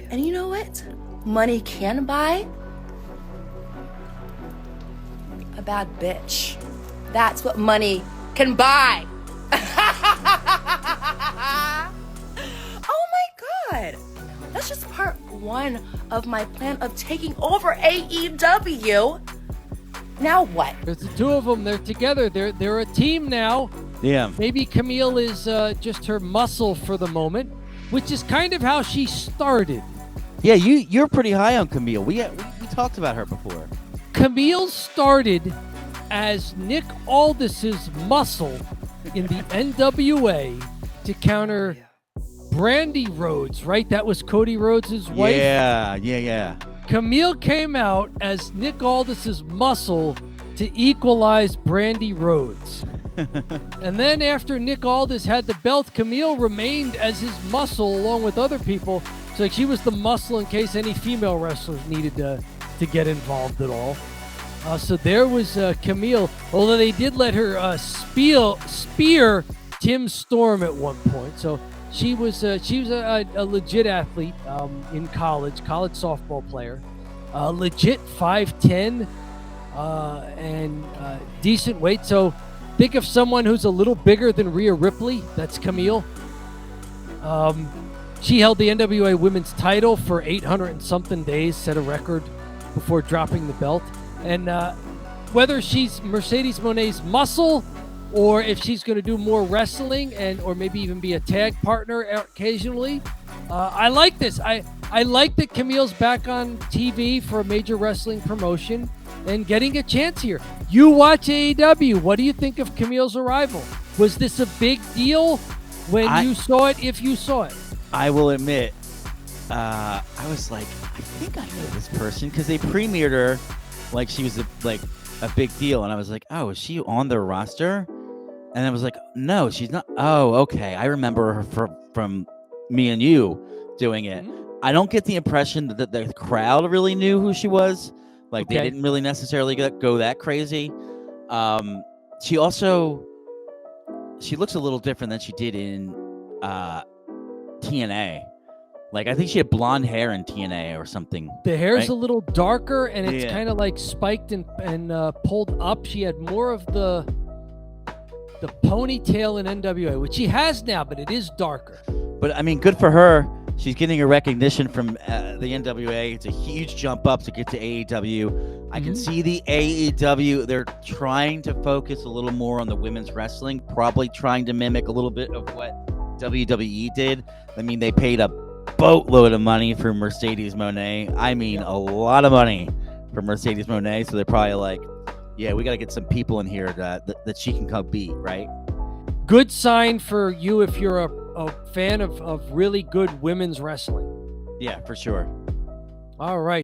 And you know what? Money can buy a bad bitch. That's what money can buy. Oh my God. That's just part one of my plan of taking over AEW. Now what? There's the two of them. They're together. They're a team now. Yeah. Maybe Camille is just her muscle for the moment, which is kind of how she started. Yeah, you're pretty high on Kamille. We talked about her before. Camille started as Nick Aldis's muscle in the NWA to counter Brandy Rhodes, right? That was Cody Rhodes' wife. Yeah. Camille came out as Nick Aldis's muscle to equalize Brandy Rhodes. And then after Nick Aldis had the belt, Camille remained as his muscle along with other people. So like she was the muscle in case any female wrestlers needed to get involved at all. So there was Camille, although they did let her spear Tim Storm at one point. So she was a legit athlete in college softball player, legit 5'10", and decent weight. So think of someone who's a little bigger than Rhea Ripley. That's Camille. She held the NWA Women's title for 800 and something days, set a record before dropping the belt. And whether she's Mercedes Moné's muscle or if she's going to do more wrestling or maybe even be a tag partner occasionally, I like this. I like that Camille's back on TV for a major wrestling promotion and getting a chance here. You watch AEW. What do you think of Camille's arrival? Was this a big deal when you saw it, if you saw it? I will admit, I was like, I think I know this person because they premiered her like she was a big deal. And I was like, oh, is she on their roster? And I was like, no, she's not. Oh, okay. I remember her from me and you doing it. Mm-hmm. I don't get the impression that the crowd really knew who she was. Like, they didn't really necessarily go that crazy. She looks a little different than she did in TNA. Like, I think she had blonde hair in TNA or something. The hair's a little darker, and it's kind of like spiked and pulled up. She had more of the ponytail in NWA, which she has now, but it is darker. But, I mean, good for her. She's getting a recognition from the NWA. It's a huge jump up to get to AEW. I can see the AEW. They're trying to focus a little more on the women's wrestling, probably trying to mimic a little bit of what WWE did. I mean, they paid a boatload of money for Mercedes Moné. I mean, a lot of money for Mercedes Moné. So they're probably like, yeah, we got to get some people in here that she can come beat, right? Good sign for you if you're a fan of really good women's wrestling. Yeah, for sure. All right.